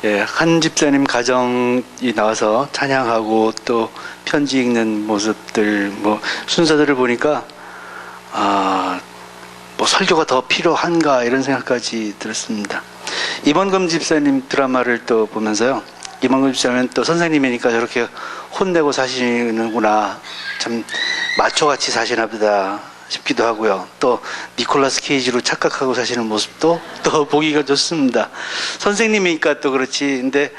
예, 한 집사님 가정이 나와서 찬양하고 또 편지 읽는 모습들, 뭐 순서들을 보니까 뭐 설교가 더 필요한가 이런 생각까지 들었습니다. 임원금 집사님 드라마를 또 보면서요, 임원금 집사님은 또 선생님이니까 저렇게 혼내고 사시는구나, 참 마초같이 사시나 보다 싶기도 하고요. 또 니콜라스 케이지로 착각하고 사시는 모습도 또 보기가 좋습니다. 선생님이니까 또 그렇지. 근데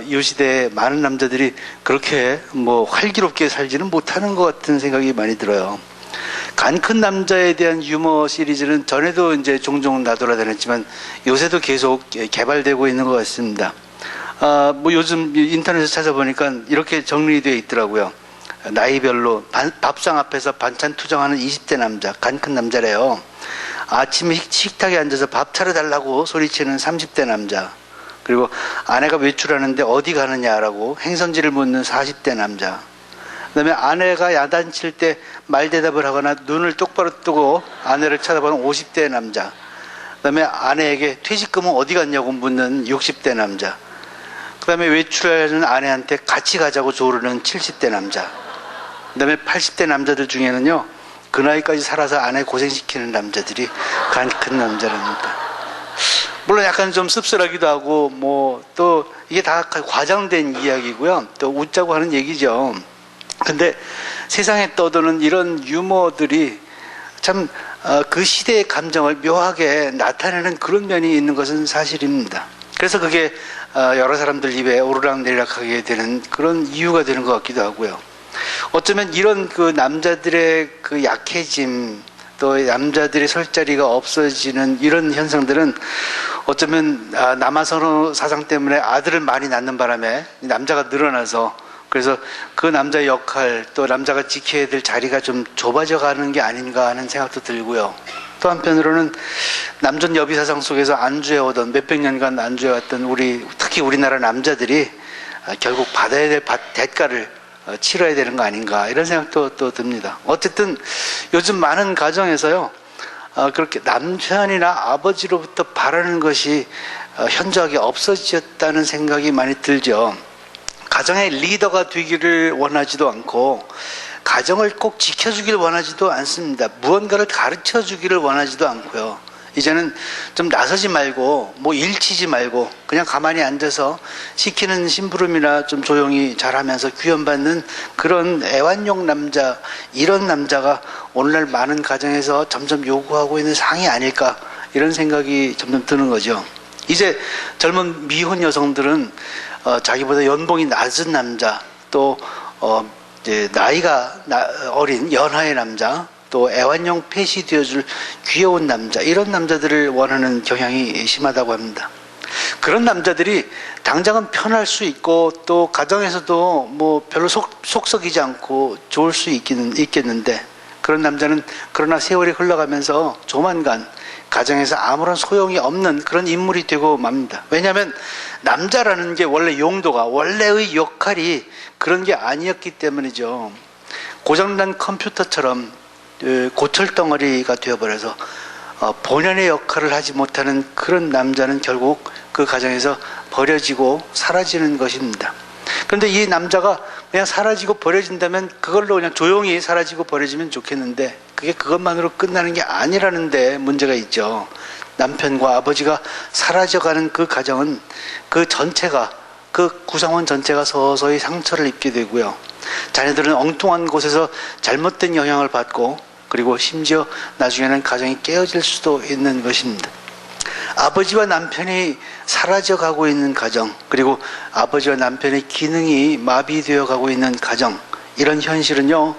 이 시대에 많은 남자들이 그렇게 뭐 활기롭게 살지는 못하는 것 같은 생각이 많이 들어요. 간 큰 남자에 대한 유머 시리즈는 전에도 이제 종종 나돌아다녔지만 요새도 계속 개발되고 있는 것 같습니다. 뭐 요즘 인터넷에서 찾아보니까 이렇게 정리되어 있더라고요. 나이별로 밥상 앞에서 반찬 투정하는 20대 남자, 간 큰 남자래요. 아침에 식탁에 앉아서 밥 차려달라고 소리치는 30대 남자, 그리고 아내가 외출하는데 어디 가느냐라고 행선지를 묻는 40대 남자, 그 다음에 아내가 야단칠 때 말대답을 하거나 눈을 똑바로 뜨고 아내를 쳐다보는 50대 남자, 그 다음에 아내에게 퇴직금은 어디 갔냐고 묻는 60대 남자, 그 다음에 외출하는 아내한테 같이 가자고 조르는 70대 남자, 그 다음에 80대 남자들 중에는요, 그 나이까지 살아서 아내 고생시키는 남자들이 간 큰 남자랍니다. 물론 약간 좀 씁쓸하기도 하고, 뭐 또 이게 다 과장된 이야기고요, 또 웃자고 하는 얘기죠. 근데 세상에 떠도는 이런 유머들이 참 그 시대의 감정을 묘하게 나타내는 그런 면이 있는 것은 사실입니다. 그래서 그게 여러 사람들 입에 오르락내리락하게 되는 그런 이유가 되는 것 같기도 하고요. 어쩌면 이런 그 남자들의 그 약해짐, 또 남자들의 설 자리가 없어지는 이런 현상들은 어쩌면 남아선호 사상 때문에 아들을 많이 낳는 바람에 남자가 늘어나서, 그래서 그 남자의 역할, 또 남자가 지켜야 될 자리가 좀 좁아져 가는 게 아닌가 하는 생각도 들고요. 또 한편으로는 남전 여비 사상 속에서 안주해오던, 몇백 년간 안주해왔던 특히 우리나라 남자들이 결국 받아야 될 대가를 치러야 되는 거 아닌가, 이런 생각도 또 듭니다. 어쨌든 요즘 많은 가정에서요, 그렇게 남편이나 아버지로부터 바라는 것이 현저하게 없어졌다는 생각이 많이 들죠. 가정의 리더가 되기를 원하지도 않고, 가정을 꼭 지켜주길 원하지도 않습니다. 무언가를 가르쳐 주기를 원하지도 않고요. 이제는 좀 나서지 말고, 뭐 일치지 말고, 그냥 가만히 앉아서 시키는 심부름이나 좀 조용히 잘하면서 귀염받는 그런 애완용 남자, 이런 남자가 오늘날 많은 가정에서 점점 요구하고 있는 상이 아닐까, 이런 생각이 점점 드는 거죠. 이제 젊은 미혼 여성들은 자기보다 연봉이 낮은 남자, 또 이제 나이가 어린 연하의 남자, 또 애완용 펫이 되어줄 귀여운 남자, 이런 남자들을 원하는 경향이 심하다고 합니다. 그런 남자들이 당장은 편할 수 있고, 또 가정에서도 뭐 별로 속썩이지 않고 좋을 수 있겠는데, 그런 남자는 그러나 세월이 흘러가면서 조만간 가정에서 아무런 소용이 없는 그런 인물이 되고 맙니다. 왜냐하면 남자라는 게 원래 용도가, 원래의 역할이 그런 게 아니었기 때문이죠. 고장난 컴퓨터처럼 고철덩어리가 되어버려서 본연의 역할을 하지 못하는 그런 남자는 결국 그 가정에서 버려지고 사라지는 것입니다. 그런데 이 남자가 그냥 사라지고 버려진다면 그걸로 그냥 조용히 사라지고 버려지면 좋겠는데, 그게 그것만으로 끝나는 게 아니라는 데 문제가 있죠. 남편과 아버지가 사라져가는 그 가정은 그 전체가, 그 구성원 전체가 서서히 상처를 입게 되고요. 자녀들은 엉뚱한 곳에서 잘못된 영향을 받고, 그리고 심지어 나중에는 가정이 깨어질 수도 있는 것입니다. 아버지와 남편이 사라져가고 있는 가정, 그리고 아버지와 남편의 기능이 마비되어 가고 있는 가정, 이런 현실은요,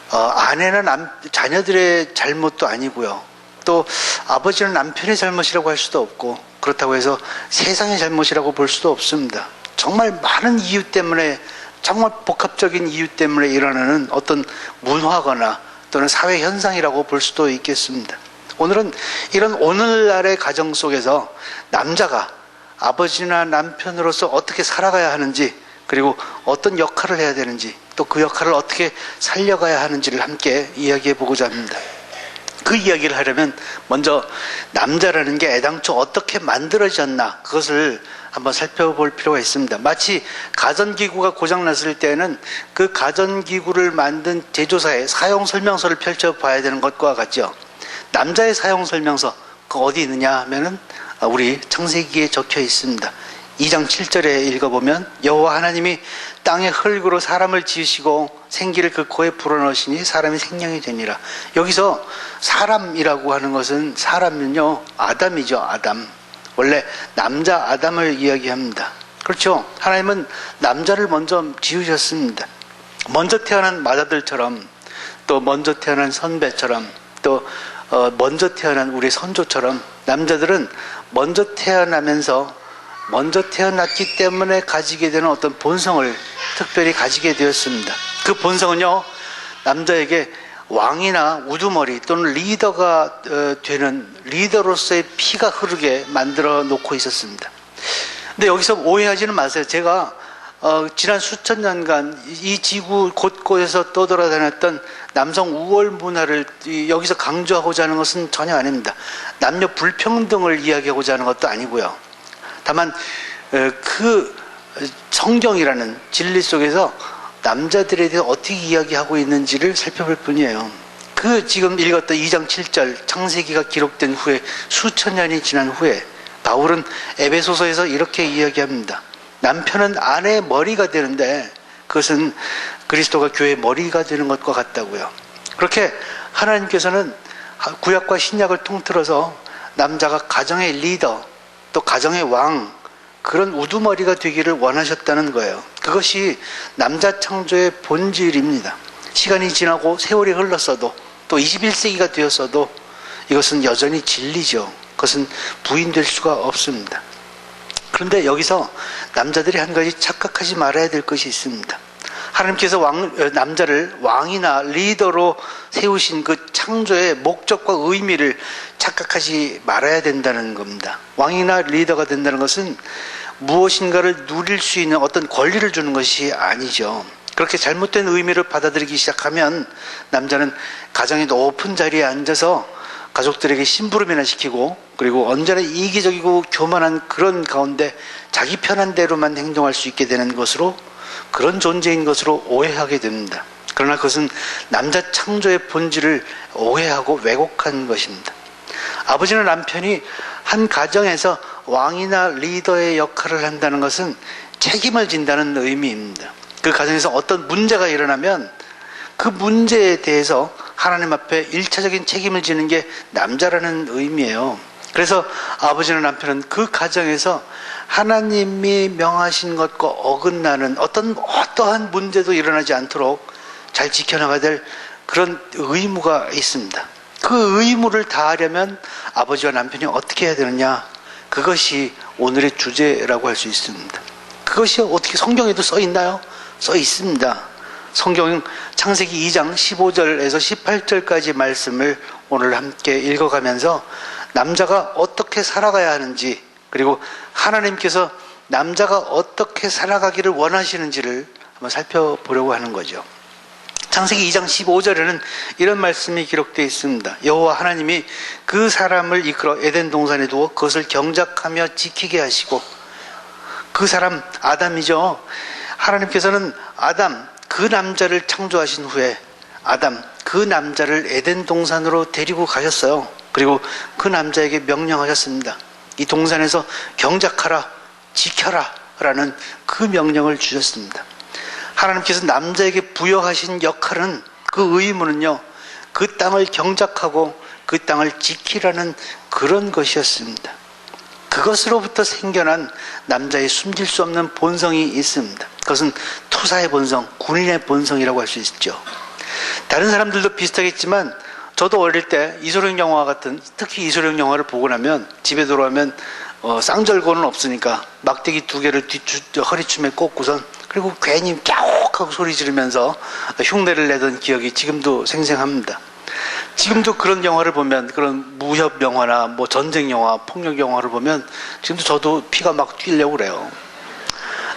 아내나 자녀들의 잘못도 아니고요, 또 아버지는 남편의 잘못이라고 할 수도 없고, 그렇다고 해서 세상의 잘못이라고 볼 수도 없습니다. 정말 많은 이유 때문에, 정말 복합적인 이유 때문에 일어나는 어떤 문화거나 또는 사회 현상이라고 볼 수도 있겠습니다. 오늘은 이런 오늘날의 가정 속에서 남자가 아버지나 남편으로서 어떻게 살아가야 하는지, 그리고 어떤 역할을 해야 되는지, 또 그 역할을 어떻게 살려가야 하는지를 함께 이야기해 보고자 합니다. 그 이야기를 하려면 먼저 남자라는 게 애당초 어떻게 만들어졌나 그것을 한번 살펴볼 필요가 있습니다. 마치 가전기구가 고장났을 때는 그 가전기구를 만든 제조사의 사용설명서를 펼쳐봐야 되는 것과 같죠. 남자의 사용설명서 그 어디 있느냐 하면은 우리 창세기에 적혀 있습니다. 2장 7절에 읽어보면 여호와 하나님이 땅의 흙으로 사람을 지으시고 생기를 그 코에 불어넣으시니 사람이 생명이 되니라. 여기서 사람이라고 하는 것은 사람은요 아담이죠. 아담. 원래 남자 아담을 이야기합니다. 그렇죠. 하나님은 남자를 먼저 지으셨습니다. 먼저 태어난 마다들처럼 또 먼저 태어난 선배처럼 또 먼저 태어난 우리 선조처럼 남자들은 먼저 태어났기 때문에 가지게 되는 어떤 본성을 특별히 가지게 되었습니다. 그 본성은요, 남자에게 왕이나 우두머리 또는 리더가 되는 리더로서의 피가 흐르게 만들어 놓고 있었습니다. 근데 여기서 오해하지는 마세요. 제가 지난 수천 년간 이 지구 곳곳에서 떠돌아다녔던 남성 우월 문화를 여기서 강조하고자 하는 것은 전혀 아닙니다. 남녀 불평등을 이야기하고자 하는 것도 아니고요. 다만 그 성경이라는 진리 속에서 남자들에 대해 어떻게 이야기하고 있는지를 살펴볼 뿐이에요. 그 지금 읽었던 2장 7절 창세기가 기록된 후에 수천 년이 지난 후에 바울은 에베소서에서 이렇게 이야기합니다. 남편은 아내의 머리가 되는데 그것은 그리스도가 교회의 머리가 되는 것과 같다고요. 그렇게 하나님께서는 구약과 신약을 통틀어서 남자가 가정의 리더 또 가정의 왕 그런 우두머리가 되기를 원하셨다는 거예요. 그것이 남자 창조의 본질입니다. 시간이 지나고 세월이 흘렀어도 또 21세기가 되었어도 이것은 여전히 진리죠. 그것은 부인될 수가 없습니다. 그런데 여기서 남자들이 한 가지 착각하지 말아야 될 것이 있습니다. 하나님께서 남자를 왕이나 리더로 세우신 그 창조의 목적과 의미를 착각하지 말아야 된다는 겁니다. 왕이나 리더가 된다는 것은 무엇인가를 누릴 수 있는 어떤 권리를 주는 것이 아니죠. 그렇게 잘못된 의미를 받아들이기 시작하면 남자는 가정의 높은 자리에 앉아서 가족들에게 심부름이나 시키고 그리고 언제나 이기적이고 교만한 그런 가운데 자기 편한 대로만 행동할 수 있게 되는 것으로 그런 존재인 것으로 오해하게 됩니다. 그러나 그것은 남자 창조의 본질을 오해하고 왜곡한 것입니다. 아버지나 남편이 한 가정에서 왕이나 리더의 역할을 한다는 것은 책임을 진다는 의미입니다. 그 가정에서 어떤 문제가 일어나면 그 문제에 대해서 하나님 앞에 1차적인 책임을 지는 게 남자라는 의미예요. 그래서 아버지나 남편은 그 가정에서 하나님이 명하신 것과 어긋나는 어떠한 문제도 일어나지 않도록 잘 지켜나가야 될 그런 의무가 있습니다. 그 의무를 다하려면 아버지와 남편이 어떻게 해야 되느냐? 그것이 오늘의 주제라고 할 수 있습니다. 그것이 어떻게 성경에도 써 있나요? 써 있습니다. 성경 창세기 2장 15절에서 18절까지 말씀을 오늘 함께 읽어가면서 남자가 어떻게 살아가야 하는지 그리고 하나님께서 남자가 어떻게 살아가기를 원하시는지를 한번 살펴보려고 하는 거죠. 창세기 2장 15절에는 이런 말씀이 기록되어 있습니다. 여호와 하나님이 그 사람을 이끌어 에덴 동산에 두어 그것을 경작하며 지키게 하시고 그 사람 아담이죠. 하나님께서는 아담 그 남자를 창조하신 후에 아담 그 남자를 에덴 동산으로 데리고 가셨어요. 그리고 그 남자에게 명령하셨습니다. 이 동산에서 경작하라 지켜라 라는 그 명령을 주셨습니다. 하나님께서 남자에게 부여하신 역할은 그 의무는요 그 땅을 경작하고 그 땅을 지키라는 그런 것이었습니다. 그것으로부터 생겨난 남자의 숨길 수 없는 본성이 있습니다. 그것은 투사의 본성, 군인의 본성이라고 할 수 있죠. 다른 사람들도 비슷하겠지만 저도 어릴 때 이소룡 영화 같은 특히 이소룡 영화를 보고 나면 집에 돌아오면 쌍절곤은 없으니까 막대기 2개를 허리춤에 꽂고선 그리고 괜히 꺄옥하고 소리 지르면서 흉내를 내던 기억이 지금도 생생합니다. 지금도 그런 영화를 보면 그런 무협 영화나 뭐 전쟁 영화, 폭력 영화를 보면 지금도 저도 피가 막 뛰려고 그래요.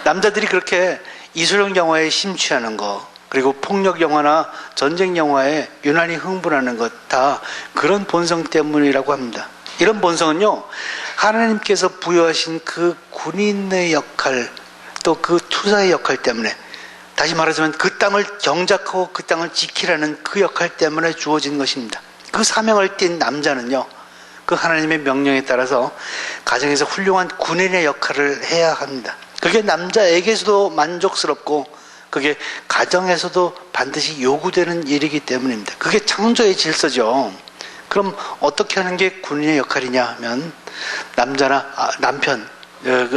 남자들이 그렇게 이소룡 영화에 심취하는 거 그리고 폭력 영화나 전쟁 영화에 유난히 흥분하는 것 다 그런 본성 때문이라고 합니다. 이런 본성은요, 하나님께서 부여하신 그 군인의 역할, 또 그 투사의 역할 때문에, 다시 말하자면 그 땅을 경작하고 그 땅을 지키라는 그 역할 때문에 주어진 것입니다. 그 사명을 띈 남자는요, 그 하나님의 명령에 따라서 가정에서 훌륭한 군인의 역할을 해야 합니다. 그게 남자에게서도 만족스럽고 그게 가정에서도 반드시 요구되는 일이기 때문입니다. 그게 창조의 질서죠. 그럼 어떻게 하는 게 군인의 역할이냐 하면, 남자나 남편,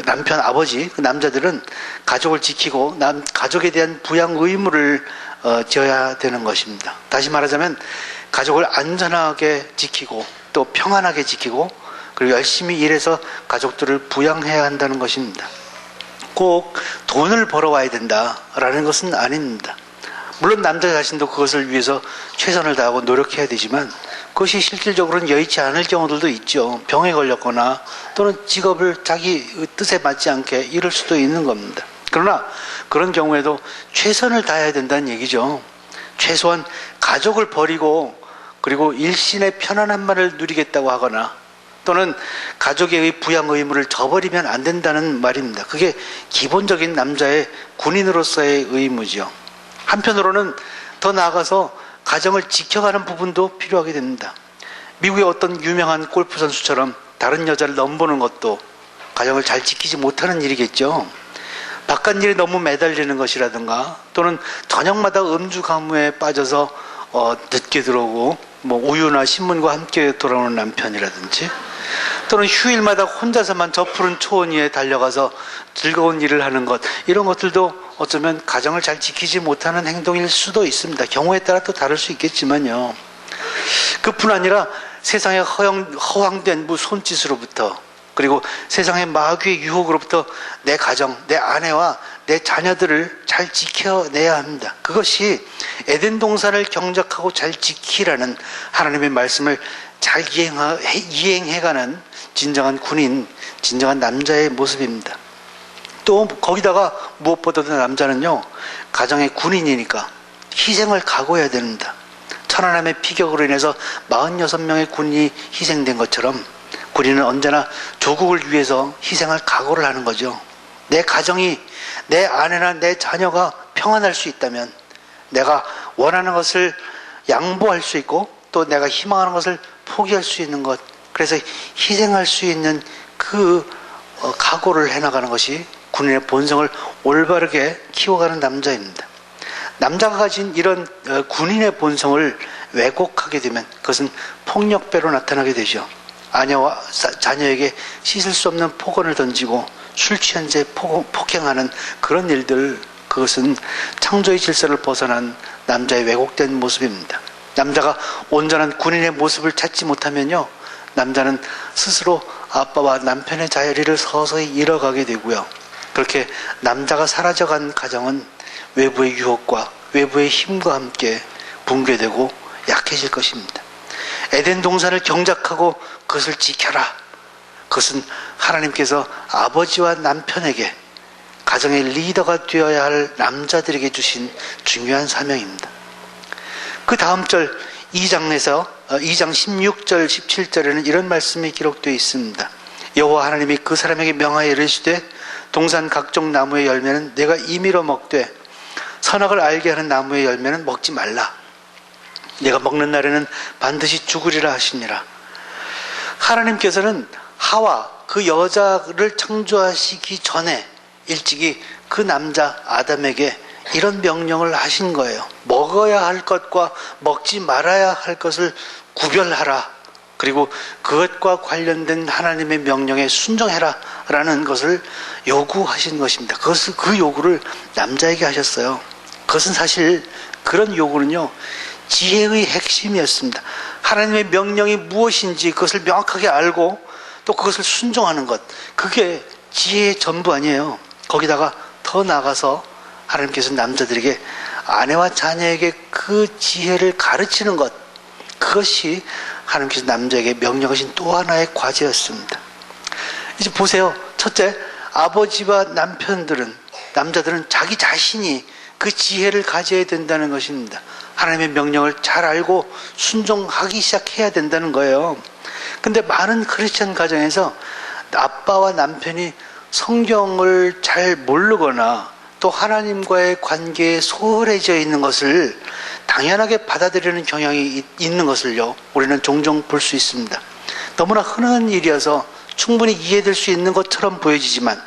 남편 아버지, 그 남자들은 가족을 지키고 가족에 대한 부양 의무를 져야 되는 것입니다. 다시 말하자면 가족을 안전하게 지키고 또 평안하게 지키고 그리고 열심히 일해서 가족들을 부양해야 한다는 것입니다. 꼭 돈을 벌어와야 된다라는 것은 아닙니다. 물론 남자 자신도 그것을 위해서 최선을 다하고 노력해야 되지만 그것이 실질적으로는 여의치 않을 경우들도 있죠. 병에 걸렸거나 또는 직업을 자기 뜻에 맞지 않게 잃을 수도 있는 겁니다. 그러나 그런 경우에도 최선을 다해야 된다는 얘기죠. 최소한 가족을 버리고 그리고 일신의 편안함만을 누리겠다고 하거나 또는 가족의 부양 의무를 저버리면 안 된다는 말입니다. 그게 기본적인 남자의 군인으로서의 의무죠. 한편으로는 더 나아가서 가정을 지켜가는 부분도 필요하게 됩니다. 미국의 어떤 유명한 골프 선수처럼 다른 여자를 넘보는 것도 가정을 잘 지키지 못하는 일이겠죠. 바깥 일에 너무 매달리는 것이라든가 또는 저녁마다 음주 가무에 빠져서 늦게 들어오고 우유나 신문과 함께 돌아오는 남편이라든지 또는 휴일마다 혼자서만 저 푸른 초원 위에 달려가서 즐거운 일을 하는 것, 이런 것들도 어쩌면 가정을 잘 지키지 못하는 행동일 수도 있습니다. 경우에 따라 또 다를 수 있겠지만요. 그뿐 아니라 세상의 허황된 손짓으로부터 그리고 세상의 마귀의 유혹으로부터 내 가정, 내 아내와 내 자녀들을 잘 지켜내야 합니다. 그것이 에덴 동산을 경작하고 잘 지키라는 하나님의 말씀을 잘 이행해가는 진정한 군인, 진정한 남자의 모습입니다. 또 거기다가 무엇보다도 남자는요, 가정의 군인이니까 희생을 각오해야 됩니다. 천하람의 피격으로 인해서 46명의 군인이 희생된 것처럼 군인은 언제나 조국을 위해서 희생할 각오를 하는 거죠. 내 가정이, 내 아내나 내 자녀가 평안할 수 있다면 내가 원하는 것을 양보할 수 있고 또 내가 희망하는 것을 포기할 수 있는 것, 그래서 희생할 수 있는 그 각오를 해나가는 것이 군인의 본성을 올바르게 키워가는 남자입니다. 남자가 가진 이런 군인의 본성을 왜곡하게 되면 그것은 폭력배로 나타나게 되죠. 아내와 자녀에게 씻을 수 없는 폭언을 던지고 술 취한 채 폭행하는 그런 일들, 그것은 창조의 질서를 벗어난 남자의 왜곡된 모습입니다. 남자가 온전한 군인의 모습을 찾지 못하면요, 남자는 스스로 아빠와 남편의 자리를 서서히 잃어가게 되고요. 그렇게 남자가 사라져간 가정은 외부의 유혹과 외부의 힘과 함께 붕괴되고 약해질 것입니다. 에덴 동산을 경작하고 그것을 지켜라. 그것은 하나님께서 아버지와 남편에게 가정의 리더가 되어야 할 남자들에게 주신 중요한 사명입니다. 그 다음 절 2장 16절 17절에는 이런 말씀이 기록되어 있습니다. 여호와 하나님이 그 사람에게 명하여 이르시되 동산 각종 나무의 열매는 내가 임의로 먹되 선악을 알게 하는 나무의 열매는 먹지 말라. 내가 먹는 날에는 반드시 죽으리라 하시니라. 하나님께서는 하와 그 여자를 창조하시기 전에 일찍이 그 남자 아담에게 이런 명령을 하신 거예요. 먹어야 할 것과 먹지 말아야 할 것을 구별하라. 그리고 그것과 관련된 하나님의 명령에 순종해라 라는 것을 요구하신 것입니다. 그 요구를 남자에게 하셨어요. 그것은 사실 그런 요구는요, 지혜의 핵심이었습니다. 하나님의 명령이 무엇인지 그것을 명확하게 알고 또 그것을 순종하는 것, 그게 지혜의 전부 아니에요. 거기다가 더 나아가서 하나님께서 남자들에게 아내와 자녀에게 그 지혜를 가르치는 것, 그것이 하나님께서 남자에게 명령하신 또 하나의 과제였습니다. 이제 보세요. 첫째, 아버지와 남자들은 자기 자신이 그 지혜를 가져야 된다는 것입니다. 하나님의 명령을 잘 알고 순종하기 시작해야 된다는 거예요. 근데 많은 크리스천 가정에서 아빠와 남편이 성경을 잘 모르거나 또 하나님과의 관계에 소홀해져 있는 것을 당연하게 받아들이는 경향이 있는 것을요, 우리는 종종 볼 수 있습니다. 너무나 흔한 일이어서 충분히 이해될 수 있는 것처럼 보여지지만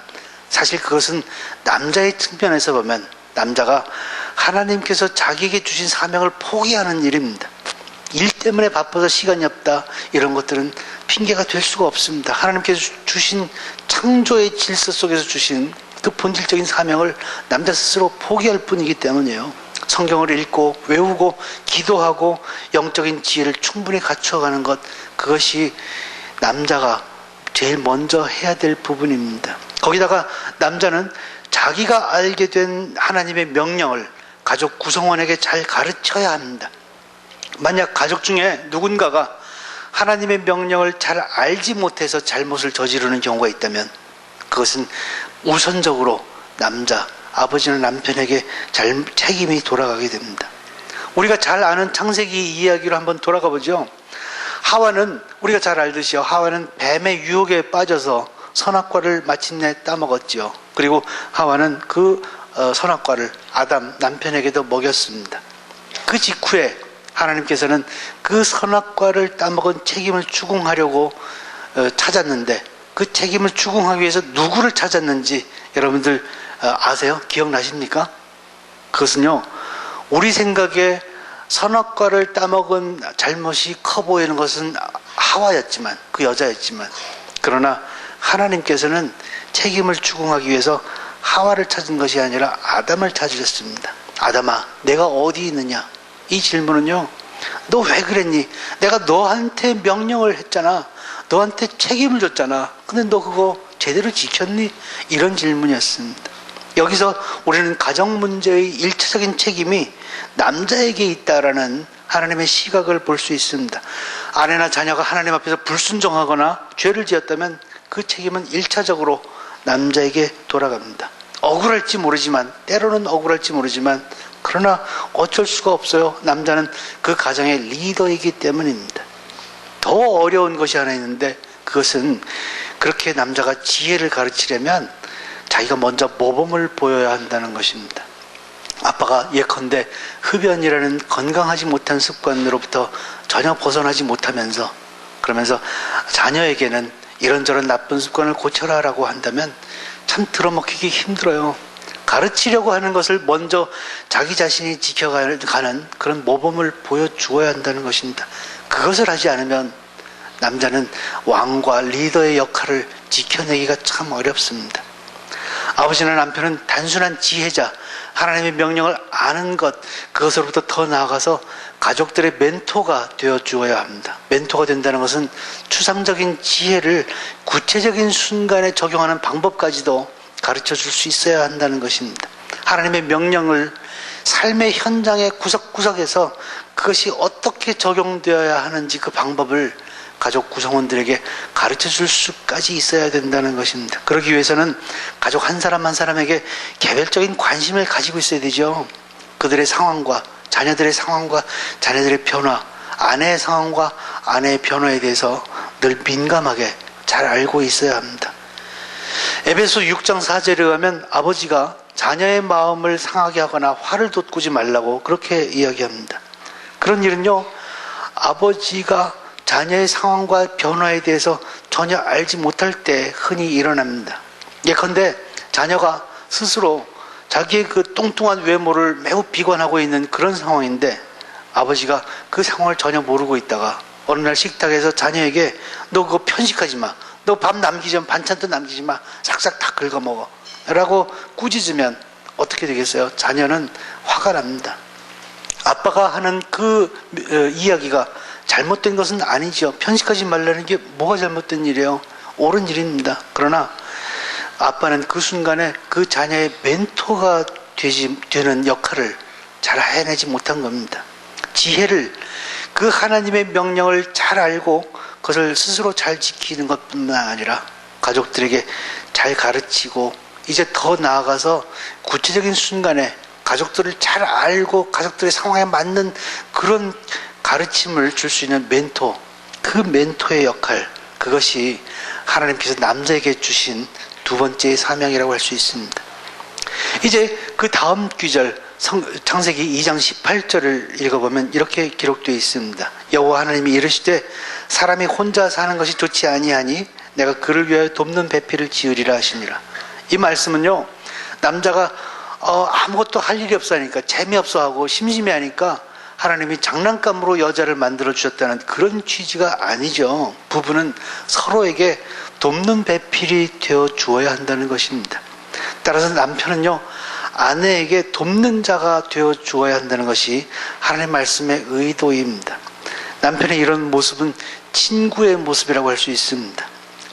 사실 그것은 남자의 측면에서 보면 남자가 하나님께서 자기에게 주신 사명을 포기하는 일입니다. 일 때문에 바빠서 시간이 없다, 이런 것들은 핑계가 될 수가 없습니다. 하나님께서 주신 창조의 질서 속에서 주신 그 본질적인 사명을 남자 스스로 포기할 뿐이기 때문이에요. 성경을 읽고 외우고 기도하고 영적인 지혜를 충분히 갖춰가는 것, 그것이 남자가 제일 먼저 해야 될 부분입니다. 거기다가 남자는 자기가 알게 된 하나님의 명령을 가족 구성원에게 잘 가르쳐야 합니다. 만약 가족 중에 누군가가 하나님의 명령을 잘 알지 못해서 잘못을 저지르는 경우가 있다면 그것은 우선적으로 아버지는 남편에게 책임이 돌아가게 됩니다. 우리가 잘 아는 창세기 이야기로 한번 돌아가 보죠. 하와는, 우리가 잘 알듯이요, 하와는 뱀의 유혹에 빠져서 선악과를 마침내 따먹었죠. 그리고 하와는 그 선악과를 아담 남편에게도 먹였습니다. 그 직후에 하나님께서는 그 선악과를 따먹은 책임을 추궁하려고 찾았는데, 그 책임을 추궁하기 위해서 누구를 찾았는지 여러분들 아세요? 기억나십니까? 그것은요, 우리 생각에 선악과를 따먹은 잘못이 커 보이는 것은 하와였지만, 그 여자였지만, 그러나 하나님께서는 책임을 추궁하기 위해서 하와를 찾은 것이 아니라 아담을 찾으셨습니다. 아담아, 내가 어디 있느냐? 이 질문은요, 너 왜 그랬니? 내가 너한테 명령을 했잖아. 너한테 책임을 줬잖아. 근데 너 그거 제대로 지켰니? 이런 질문이었습니다. 여기서 우리는 가정 문제의 일차적인 책임이 남자에게 있다라는 하나님의 시각을 볼 수 있습니다. 아내나 자녀가 하나님 앞에서 불순종하거나 죄를 지었다면 그 책임은 일차적으로 남자에게 돌아갑니다. 억울할지 모르지만, 때로는 억울할지 모르지만, 그러나 어쩔 수가 없어요. 남자는 그 가정의 리더이기 때문입니다. 더 어려운 것이 하나 있는데, 그것은 그렇게 남자가 지혜를 가르치려면 자기가 먼저 모범을 보여야 한다는 것입니다. 아빠가 예컨대 흡연이라는 건강하지 못한 습관으로부터 전혀 벗어나지 못하면서, 그러면서 자녀에게는 이런저런 나쁜 습관을 고쳐라라고 한다면 참 들어먹히기 힘들어요. 가르치려고 하는 것을 먼저 자기 자신이 지켜가는 그런 모범을 보여주어야 한다는 것입니다. 그것을 하지 않으면 남자는 왕과 리더의 역할을 지켜내기가 참 어렵습니다. 아버지나 남편은 단순한 지혜자, 하나님의 명령을 아는 것, 그것으로부터 더 나아가서 가족들의 멘토가 되어 주어야 합니다. 멘토가 된다는 것은 추상적인 지혜를 구체적인 순간에 적용하는 방법까지도 가르쳐 줄 수 있어야 한다는 것입니다. 하나님의 명령을 삶의 현장의 구석구석에서 그것이 어떻게 적용되어야 하는지 그 방법을 가족 구성원들에게 가르쳐 줄 수까지 있어야 된다는 것입니다. 그러기 위해서는 가족 한 사람 한 사람에게 개별적인 관심을 가지고 있어야 되죠. 그들의 상황과 자녀들의 상황과 자녀들의 변화, 아내의 상황과 아내의 변화에 대해서 늘 민감하게 잘 알고 있어야 합니다. 에베소 6장 4절에 의하면 아버지가 자녀의 마음을 상하게 하거나 화를 돋구지 말라고 그렇게 이야기합니다. 그런 일은요, 아버지가 자녀의 상황과 변화에 대해서 전혀 알지 못할 때 흔히 일어납니다. 예컨대 자녀가 스스로 자기의 그 뚱뚱한 외모를 매우 비관하고 있는 그런 상황인데 아버지가 그 상황을 전혀 모르고 있다가 어느 날 식탁에서 자녀에게 너 그거 편식하지 마, 너 밥 남기지 마, 반찬도 남기지 마, 싹싹 다 긁어먹어 라고 꾸짖으면 어떻게 되겠어요? 자녀는 화가 납니다. 아빠가 하는 그 이야기가 잘못된 것은 아니죠. 편식하지 말라는 게 뭐가 잘못된 일이에요? 옳은 일입니다. 그러나 아빠는 그 순간에 그 자녀의 멘토가 되는 역할을 잘 해내지 못한 겁니다. 지혜를, 그 하나님의 명령을 잘 알고 그것을 스스로 잘 지키는 것뿐만 아니라 가족들에게 잘 가르치고 이제 더 나아가서 구체적인 순간에 가족들을 잘 알고 가족들의 상황에 맞는 그런 가르침을 줄 수 있는 멘토, 그 멘토의 역할, 그것이 하나님께서 남자에게 주신 두 번째의 사명이라고 할 수 있습니다. 이제 그 다음 귀절 창세기 2장 18절을 읽어보면 이렇게 기록되어 있습니다. 여호와 하나님이 이르시되 사람이 혼자 사는 것이 좋지 아니하니 내가 그를 위하여 돕는 배필을 지으리라 하시니라. 이 말씀은요, 남자가 아무것도 할 일이 없으니까 재미없어 하고 심심해 하니까 하나님이 장난감으로 여자를 만들어 주셨다는 그런 취지가 아니죠. 부부는 서로에게 돕는 배필이 되어 주어야 한다는 것입니다. 따라서 남편은요, 아내에게 돕는 자가 되어 주어야 한다는 것이 하나님의 말씀의 의도입니다. 남편의 이런 모습은 친구의 모습이라고 할 수 있습니다.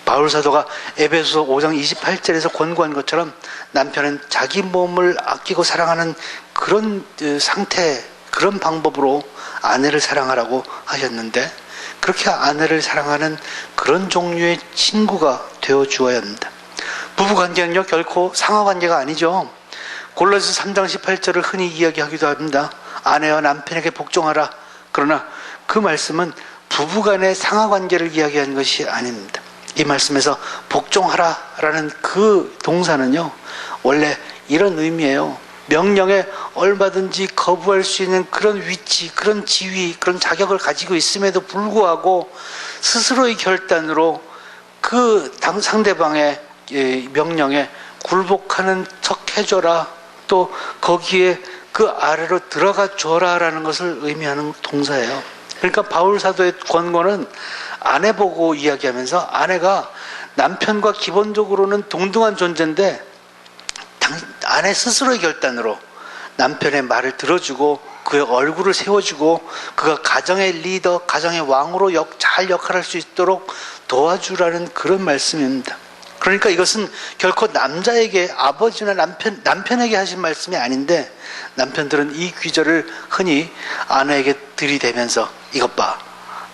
바울 사도가 에베소서 5장 28절에서 권고한 것처럼 남편은 자기 몸을 아끼고 사랑하는 그런 상태, 그런 방법으로 아내를 사랑하라고 하셨는데, 그렇게 아내를 사랑하는 그런 종류의 친구가 되어 주어야 합니다. 부부관계는요, 결코 상하관계가 아니죠. 골로새서 3장 18절을 흔히 이야기하기도 합니다. 아내와 남편에게 복종하라. 그러나 그 말씀은 부부간의 상하관계를 이야기하는 것이 아닙니다. 이 말씀에서 복종하라 라는 그 동사는요, 원래 이런 의미예요. 명령에 얼마든지 거부할 수 있는 그런 위치, 그런 지위, 그런 자격을 가지고 있음에도 불구하고 스스로의 결단으로 그 상대방의 명령에 굴복하는 척 해줘라, 또 거기에 그 아래로 들어가 줘라 라는 것을 의미하는 동사예요. 그러니까 바울 사도의 권고는 아내 보고 이야기하면서 아내가 남편과 기본적으로는 동등한 존재인데 아내 스스로의 결단으로 남편의 말을 들어주고 그의 얼굴을 세워주고 그가 가정의 리더, 가정의 왕으로 잘 역할할 수 있도록 도와주라는 그런 말씀입니다. 그러니까 이것은 결코 남자에게, 아버지나 남편에게 하신 말씀이 아닌데, 남편들은 이 귀절을 흔히 아내에게 들이대면서 이것 봐,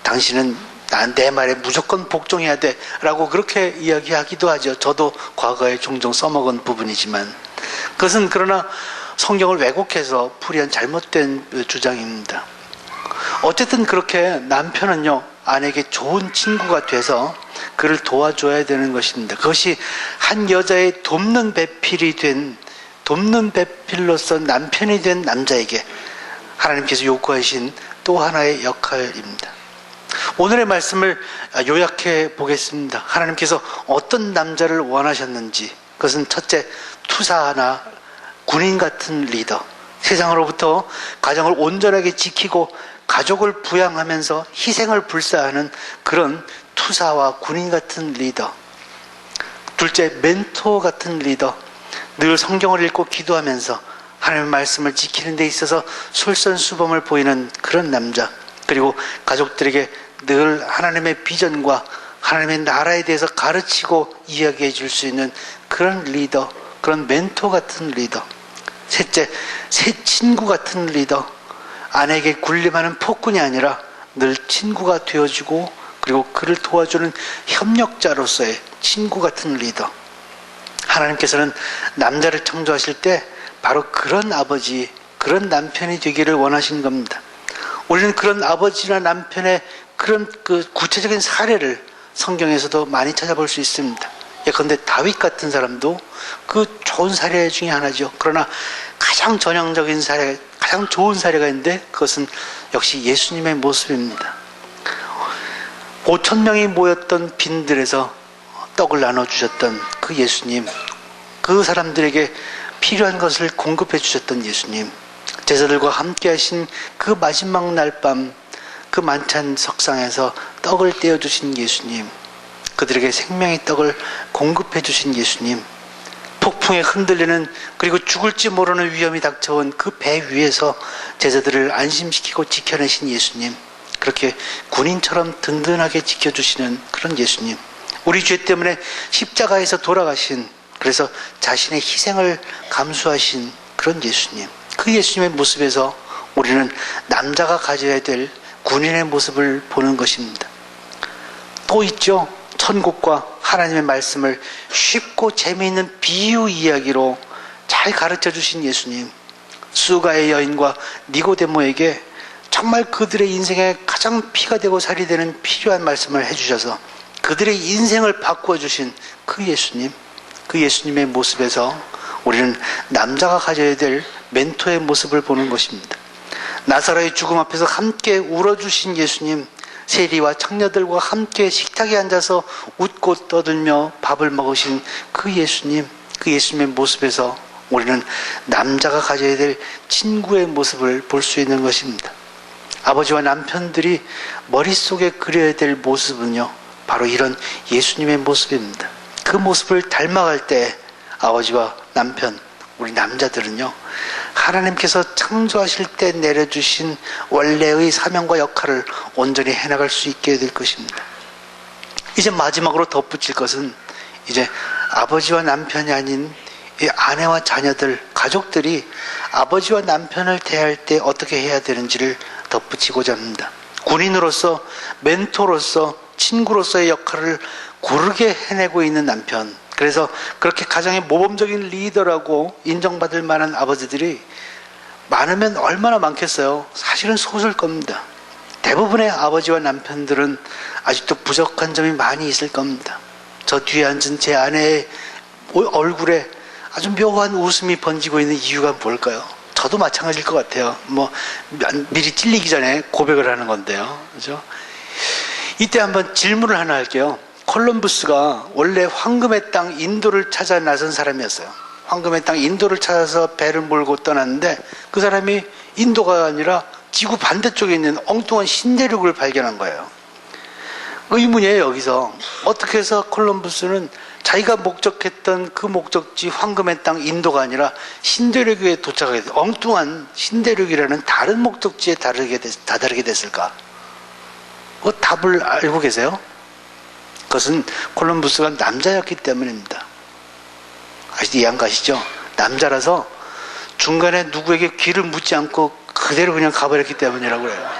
당신은 내 말에 무조건 복종해야 돼 라고 그렇게 이야기하기도 하죠. 저도 과거에 종종 써먹은 부분이지만, 그것은 그러나 성경을 왜곡해서 풀이한 잘못된 주장입니다. 어쨌든 그렇게 남편은요, 아내에게 좋은 친구가 돼서 그를 도와줘야 되는 것입니다. 그것이 한 여자의 돕는 배필로서 남편이 된 남자에게 하나님께서 요구하신 또 하나의 역할입니다. 오늘의 말씀을 요약해 보겠습니다. 하나님께서 어떤 남자를 원하셨는지, 그것은 첫째, 투사나 군인 같은 리더, 세상으로부터 가정을 온전하게 지키고 가족을 부양하면서 희생을 불사하는 그런 투사와 군인 같은 리더. 둘째, 멘토 같은 리더, 늘 성경을 읽고 기도하면서 하나님의 말씀을 지키는 데 있어서 솔선수범을 보이는 그런 남자. 그리고 가족들에게 늘 하나님의 비전과 하나님의 나라에 대해서 가르치고 이야기해 줄 수 있는 그런 리더, 그런 멘토 같은 리더. 셋째, 새 친구 같은 리더. 아내에게 군림하는 폭군이 아니라 늘 친구가 되어주고 그리고 그를 도와주는 협력자로서의 친구 같은 리더. 하나님께서는 남자를 창조하실 때 바로 그런 아버지, 그런 남편이 되기를 원하신 겁니다. 우리는 그런 아버지나 남편의 그런 그 구체적인 사례를 성경에서도 많이 찾아볼 수 있습니다. 예컨대 다윗 같은 사람도 그 좋은 사례 중에 하나죠. 그러나 가장 전형적인 사례, 가장 좋은 사례가 있는데 그것은 역시 예수님의 모습입니다. 5,000명이 모였던 빈들에서 떡을 나눠주셨던 그 예수님, 그 사람들에게 필요한 것을 공급해 주셨던 예수님, 제자들과 함께 하신 그 마지막 날 밤 그 만찬 석상에서 떡을 떼어주신 예수님, 그들에게 생명의 떡을 공급해 주신 예수님, 폭풍에 흔들리는 그리고 죽을지 모르는 위험이 닥쳐온 그 배 위에서 제자들을 안심시키고 지켜내신 예수님, 그렇게 군인처럼 든든하게 지켜주시는 그런 예수님, 우리 죄 때문에 십자가에서 돌아가신, 그래서 자신의 희생을 감수하신 그런 예수님, 그 예수님의 모습에서 우리는 남자가 가져야 될 군인의 모습을 보는 것입니다. 또 있죠. 천국과 하나님의 말씀을 쉽고 재미있는 비유 이야기로 잘 가르쳐 주신 예수님, 수가의 여인과 니고데모에게 정말 그들의 인생에 가장 피가 되고 살이 되는 필요한 말씀을 해주셔서 그들의 인생을 바꾸어 주신 그 예수님, 그 예수님의 모습에서 우리는 남자가 가져야 될 멘토의 모습을 보는 것입니다. 나사로의 죽음 앞에서 함께 울어주신 예수님, 세리와 청녀들과 함께 식탁에 앉아서 웃고 떠들며 밥을 먹으신 그 예수님, 그 예수님의 모습에서 우리는 남자가 가져야 될 친구의 모습을 볼 수 있는 것입니다. 아버지와 남편들이 머릿속에 그려야 될 모습은요, 바로 이런 예수님의 모습입니다. 그 모습을 닮아갈 때 아버지와 남편, 우리 남자들은요, 하나님께서 창조하실 때 내려주신 원래의 사명과 역할을 온전히 해나갈 수 있게 될 것입니다. 이제 마지막으로 덧붙일 것은 이제 아버지와 남편이 아닌 이 아내와 자녀들, 가족들이 아버지와 남편을 대할 때 어떻게 해야 되는지를 덧붙이고자 합니다. 군인으로서, 멘토로서, 친구로서의 역할을 고르게 해내고 있는 남편, 그래서 그렇게 가정의 모범적인 리더라고 인정받을 만한 아버지들이 많으면 얼마나 많겠어요? 사실은 소수일 겁니다. 대부분의 아버지와 남편들은 아직도 부족한 점이 많이 있을 겁니다. 저 뒤에 앉은 제 아내의 얼굴에 아주 묘한 웃음이 번지고 있는 이유가 뭘까요? 저도 마찬가지일 것 같아요. 미리 찔리기 전에 고백을 하는 건데요. 그죠? 이때 한번 질문을 하나 할게요. 콜럼부스가 원래 황금의 땅 인도를 찾아 나선 사람이었어요. 황금의 땅 인도를 찾아서 배를 몰고 떠났는데 그 사람이 인도가 아니라 지구 반대쪽에 있는 엉뚱한 신대륙을 발견한 거예요. 의문이에요. 여기서 어떻게 해서 콜럼부스는 자기가 목적했던 그 목적지 황금의 땅 인도가 아니라 신대륙에 도착하게 됐어요. 엉뚱한 신대륙이라는 다른 목적지에 다다르게 됐을까? 그 답을 알고 계세요? 그것은 콜럼부스가 남자였기 때문입니다. 아직도 이해 안 가시죠? 남자라서 중간에 누구에게 귀를 묻지 않고 그대로 그냥 가버렸기 때문이라고 해요.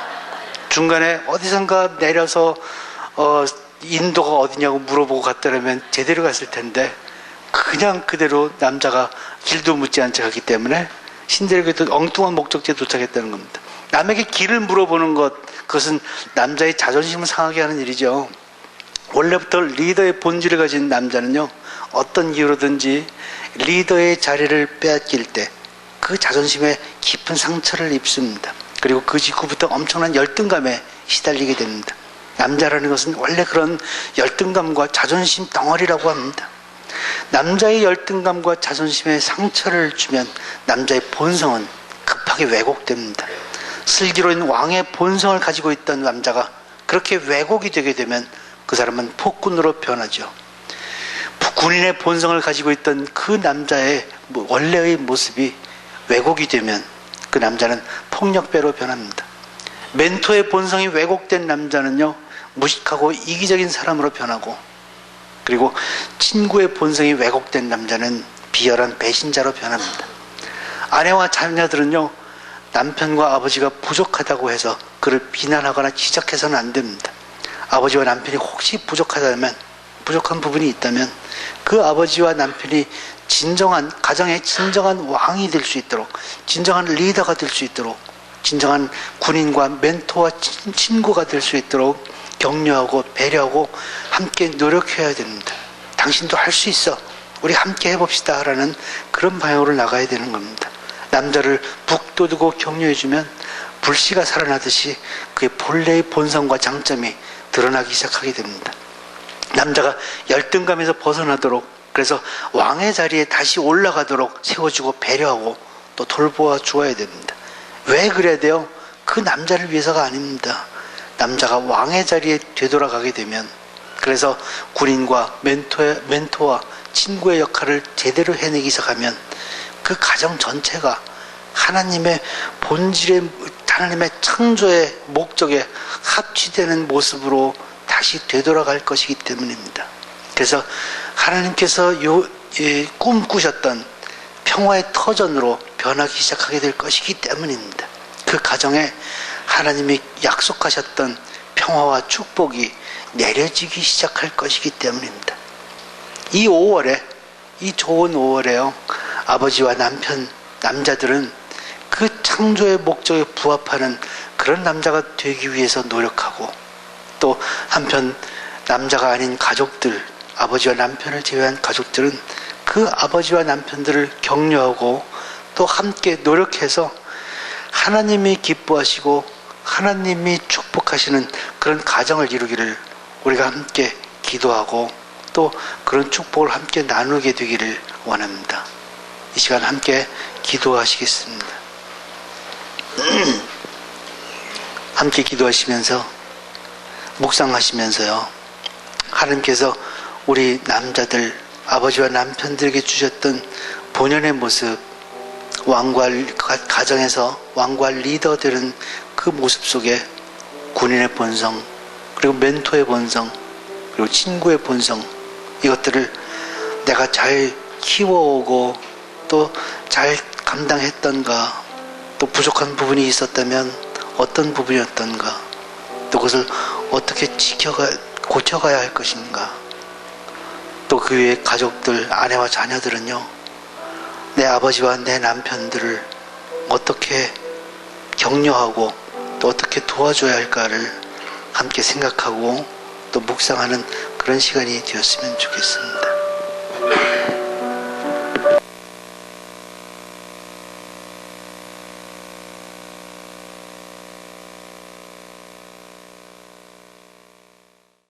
중간에 어디선가 내려서 인도가 어디냐고 물어보고 갔더라면 제대로 갔을 텐데 그냥 그대로 남자가 길도 묻지 않지 하기 때문에 신대륙에도 엉뚱한 목적지에 도착했다는 겁니다. 남에게 길을 물어보는 것, 그것은 남자의 자존심을 상하게 하는 일이죠. 원래부터 리더의 본질을 가진 남자는요, 어떤 이유로든지 리더의 자리를 빼앗길 때 그 자존심에 깊은 상처를 입습니다. 그리고 그 직후부터 엄청난 열등감에 시달리게 됩니다. 남자라는 것은 원래 그런 열등감과 자존심 덩어리라고 합니다. 남자의 열등감과 자존심에 상처를 주면 남자의 본성은 급하게 왜곡됩니다. 슬기로운 왕의 본성을 가지고 있던 남자가 그렇게 왜곡이 되게 되면 그 사람은 폭군으로 변하죠. 군인의 본성을 가지고 있던 그 남자의 원래의 모습이 왜곡이 되면 그 남자는 폭력배로 변합니다. 멘토의 본성이 왜곡된 남자는요, 무식하고 이기적인 사람으로 변하고, 그리고 친구의 본성이 왜곡된 남자는 비열한 배신자로 변합니다. 아내와 자녀들은요, 남편과 아버지가 부족하다고 해서 그를 비난하거나 지적해서는 안 됩니다. 아버지와 남편이 혹시 부족한 부분이 있다면 그 아버지와 남편이 진정한, 가정의 진정한 왕이 될 수 있도록, 진정한 리더가 될 수 있도록, 진정한 군인과 멘토와 친구가 될 수 있도록 격려하고 배려하고 함께 노력해야 됩니다. 당신도 할 수 있어, 우리 함께 해봅시다 라는 그런 방향으로 나가야 되는 겁니다. 남자를 북돋우고 격려해주면 불씨가 살아나듯이 그의 본래의 본성과 장점이 드러나기 시작하게 됩니다. 남자가 열등감에서 벗어나도록, 그래서 왕의 자리에 다시 올라가도록 세워주고 배려하고 또 돌보아 주어야 됩니다. 왜 그래야 돼요? 그 남자를 위해서가 아닙니다. 남자가 왕의 자리에 되돌아가게 되면, 그래서 군인과 멘토와 친구의 역할을 제대로 해내기 시작하면 그 가정 전체가 하나님의 본질의, 하나님의 창조의 목적에 합치되는 모습으로 다시 되돌아갈 것이기 때문입니다. 그래서 하나님께서 꿈꾸셨던 평화의 터전으로 변하기 시작하게 될 것이기 때문입니다. 그 가정에 하나님이 약속하셨던 평화와 축복이 내려지기 시작할 것이기 때문입니다. 이 5월에, 이 좋은 5월에요, 아버지와 남자들은 그 창조의 목적에 부합하는 그런 남자가 되기 위해서 노력하고, 또 한편 남자가 아닌 가족들, 아버지와 남편을 제외한 가족들은 그 아버지와 남편들을 격려하고 또 함께 노력해서 하나님이 기뻐하시고 하나님이 축복하시는 그런 가정을 이루기를 우리가 함께 기도하고 또 그런 축복을 함께 나누게 되기를 원합니다. 이 시간 함께 기도하시겠습니다. 함께 기도하시면서 묵상하시면서요, 하나님께서 우리 남자들, 아버지와 남편들에게 주셨던 본연의 모습, 왕과 가정에서 왕과 리더 되는 그 모습 속에 군인의 본성, 그리고 멘토의 본성, 그리고 친구의 본성, 이것들을 내가 잘 키워오고 또 잘 감당했던가, 또 부족한 부분이 있었다면 어떤 부분이었던가, 또 그것을 어떻게 고쳐가야 할 것인가, 또 그 외의 가족들, 아내와 자녀들은요, 내 아버지와 내 남편들을 어떻게 격려하고 또 어떻게 도와줘야 할까를 함께 생각하고 또 묵상하는 그런 시간이 되었으면 좋겠습니다.